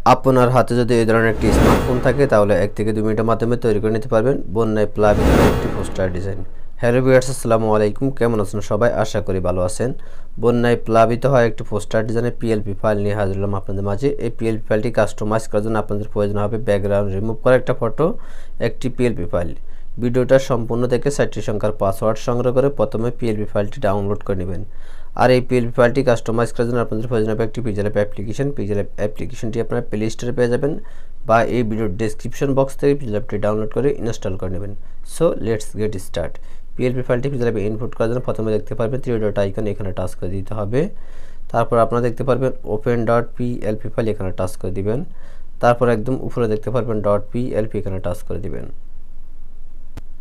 আপনার হাতে যদি এই ধরনের একটি স্মার্টফোন থাকে তাহলে 1 থেকে 2 মিনিটের মাধ্যমে তৈরি করে নিতে পারবেন বন্যায় প্লাবিত একটি পোস্টার ডিজাইন। হ্যালো ভিউয়ার্স, আসসালামু আলাইকুম। কেমন আছেন সবাই? আশা করি ভালো আছেন। বন্যায় প্লাবিত হয় একটি পোস্টার ডিজাইনের পিএলপি ফাইল নিয়ে হাজির হলাম আপনাদের মাঝে। এই পিএলপি ফাইলটি কাস্টমাইজ করার জন্য আপনাদের প্রয়োজন হবে ব্যাকগ্রাউন্ড রিমুভ করা একটা ফটো, একটি পিএলপি ফাইল। ভিডিওটা সম্পূর্ণ দেখে 4টি সংখ্যার পাসওয়ার্ড সংগ্রহ করে প্রথমে পিএলপি ফাইলটি ডাউনলোড করে নেবেন। আর এই পিএলপি ফাইলটি কাস্টমাইজ করার জন্য আপনাদের প্রয়োজন হবে একটি পিক্সেল অ্যাপ্লিকেশন। পিক্সেল অ্যাপ্লিকেশনটি আপনারা প্লে স্টোরে পেয়ে যাবেন বা এই ভিডিওর ডেসক্রিপশন বক্স থেকে পিক্সেল অ্যাপটি ডাউনলোড করে ইনস্টল করে নেবেন। So let's get start. PLP ফাইলটি পিক্সেল অ্যাপে ইনপুট করার জন্য প্রথমে দেখতে পারবেন থ্রি ডট আইকন, এখানে টাচ করে দিতে হবে। তারপর আপনারা দেখতে পারবেন ওপেন ডট পিএলপি ফাইল, এখানে টাচ করে দিবেন। তারপর একদম উপরে দেখতে পারবেন ডট পিএলপি, এখানে টাচ করে দিবেন।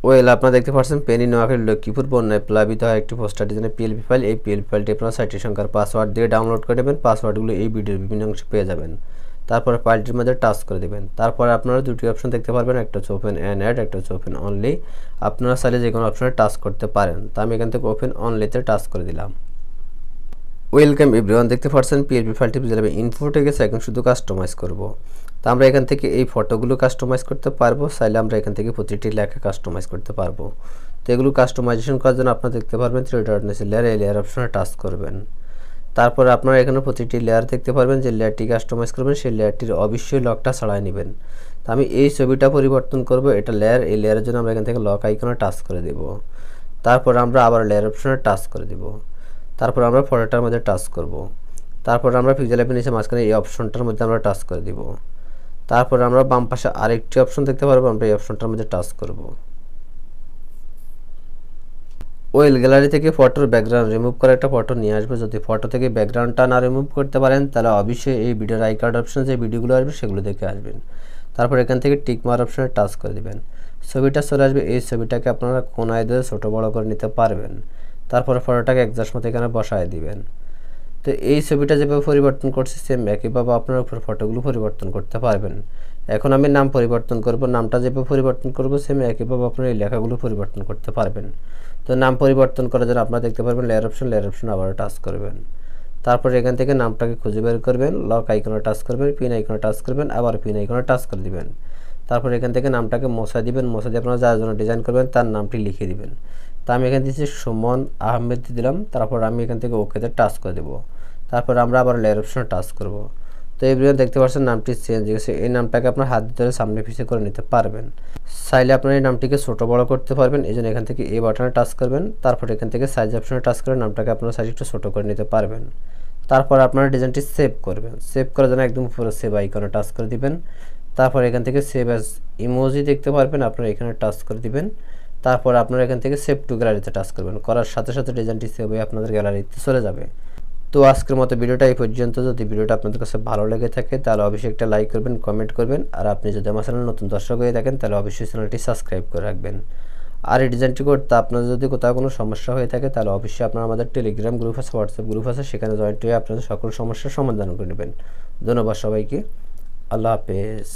ওয়েল, আপনারা দেখতে পাচ্ছেন পেনি নোয়াখালী লক্ষ্মীপুর বন্যায় প্লাবিত হয় একটি পোস্টার ডিজাইনের পিএলপি ফাইল। এই পিএলপি ফাইলটি আপনারা 4টি সংখ্যার পাসওয়ার্ড দিয়ে ডাউনলোড করে নেবেন। পাসওয়ার্ডগুলো এই ভিডিওর বিভিন্ন অংশে পেয়ে যাবেন। তারপরে ফাইলটির মধ্যে টাচ করে দেবেন। তারপরে আপনারা দুটি অপশন দেখতে পারবেন, একটা হচ্ছে ওপেন অ্যান্ড অ্যাড, একটা হচ্ছে ওপেন অনলি। আপনারা চাইলে যে কোনো অপশনে টাচ করতে পারেন। তা আমি এখান থেকে ওপেন অনলিতে টাচ করে দিলাম। ওয়েলকাম এভরিওয়ান, দেখতে পাচ্ছেন পিএলপি ফাইলটি যাবে ইনপুটে গেছে। এখন শুধু কাস্টমাইজ করব। তো আমরা এখান থেকে এই ফটোগুলো কাস্টমাইজ করতে পারবো, চাইলে আমরা এখান থেকে প্রতিটি লেখা কাস্টমাইজ করতে পারবো। তো এগুলো কাস্টমাইজেশন করার জন্য আপনারা দেখতে পারবেন থ্রি ডট নিচে লেয়ার, এই লেয়ার অপশনে টাচ করবেন। তারপর আপনারা এখানে প্রতিটি লেয়ার দেখতে পারবেন, যে লেয়ারটি কাস্টমাইজ করবেন সেই লেয়ারটির অবশ্যই লকটা ছাড়াই নেবেন। তো আমি এই ছবিটা পরিবর্তন করব, এটা লেয়ার, এই লেয়ারের জন্য আমরা এখান থেকে লক আইকনে টাচ করে দেব। তারপর আমরা আবার লেয়ার অপশনে টাচ করে দেব। তারপর আমরা ফটোটার মধ্যে টাচ করব। তারপর আমরা পিক্সেল অ্যাপের নিচে মাঝখানে এই অপশনটার মধ্যে আমরা টাচ করে দিব। তারপর আমরা বাম পাশে আরেকটি অপশন দেখতে পারবো, আমরা এই অপশনটার মধ্যে টাচ করব। ওয়েল, গ্যালারি থেকে ফটোর ব্যাকগ্রাউন্ড রিমুভ করে একটা ফটো নিয়ে আসবে। যদি ফটো থেকে ব্যাকগ্রাউন্ডটা না রিমুভ করতে পারেন তাহলে অবশ্যই এই ভিডিওর আই কার্ড অপশনে যে ভিডিওগুলো আসবে সেগুলো দেখে আসবেন। তারপর এখান থেকে টিক মার অপশনে টাচ করে দিবেন। ছবিটা চলে আসবে। এই ছবিটাকে আপনারা কোনায় দিয়ে ছোটো বড়ো করে নিতে পারবেন। তারপরে ফটোটাকে অ্যাডজাস্ট মতো এখানে বসায় দিবেন। তো এই ছবিটা যেভাবে পরিবর্তন করছি সেম একইভাবে আপনারা উপর ফটোগুলো পরিবর্তন করতে পারবেন। এখন আমি নাম পরিবর্তন করব, নামটা যেভাবে পরিবর্তন করব সেম একইভাবে আপনারা এই লেখাগুলো পরিবর্তন করতে পারবেন। তো নাম পরিবর্তন করার জন্য আপনারা দেখতে পারবেন লেয়ার অপশন আবার টাচ করবেন। তারপর এখান থেকে নামটাকে খুঁজে বের করবেন, লক আইকনে টাচ করবেন, পিন আইকনে টাচ করবেন, আবার পিন আইকনে টাচ করে দিবেন। তারপর এখান থেকে নামটাকে মোছা দিবেন। মোছা দিয়ে আপনারা যার জন্য ডিজাইন করবেন তার নামটি লিখে দিবেন। তা আমি এখান থেকে সুমন আহমেদ দিলাম। তারপর আমি এখান থেকে ওকেতে টাচ করে দেবো। তারপর আমরা আবার লেয়ার অপশনে টাচ করব। তো এভরিওয়ান দেখতে পাচ্ছেন নামটি চেঞ্জ হয়ে গেছে। এই নামটাকে আপনার হাত ধরে সামনে পিছিয়ে করে নিতে পারবেন। চাইলে আপনার এই নামটিকে ছোটো বড়ো করতে পারবেন। এই জন্য এখান থেকে এই বাটনে টাচ করবেন। তারপর এখান থেকে সাইজ অপশনে টাচ করে নামটাকে আপনার সাইজ একটু ছোটো করে নিতে পারবেন। তারপর আপনারা ডিজাইনটি সেভ করবেন। সেভ করার জন্য একদম উপরে সেভ আইকনে টাচ করে দিবেন। তারপর এখান থেকে সেভ অ্যাজ ইমোজি দেখতে পারবেন, আপনারা এখানে টাচ করে দিবেন। তারপর আপনারা এখান থেকে সেভ টু গ্যালারিতে টাচ করবেন। করার সাথে সাথে ডিজাইনটি সেভ হয়ে আপনাদের গ্যালারিতে চলে যাবে। তো আজকের মতো ভিডিওটা এই পর্যন্ত। যদি ভিডিওটা আপনাদের কাছে ভালো লেগে থাকে তাহলে অবশ্যই একটা লাইক করবেন, কমেন্ট করবেন। আর আপনি যদি আমার চ্যানেল নতুন দর্শক হয়ে থাকেন তাহলে অবশ্যই চ্যানেলটি সাবস্ক্রাইব করে রাখবেন। আর এই ডিজাইনটি করতে আপনাদের যদি কোথাও কোনো সমস্যা হয়ে থাকে তাহলে অবশ্যই আপনারা আমাদের টেলিগ্রাম গ্রুপ আছে, হোয়াটসঅ্যাপ গ্রুপ আছে, সেখানে জয়েন্ট হয়ে আপনাদের সকল সমস্যার সমাধান করে নেবেন। ধন্যবাদ সবাইকে। আল্লাহ হাফেজ।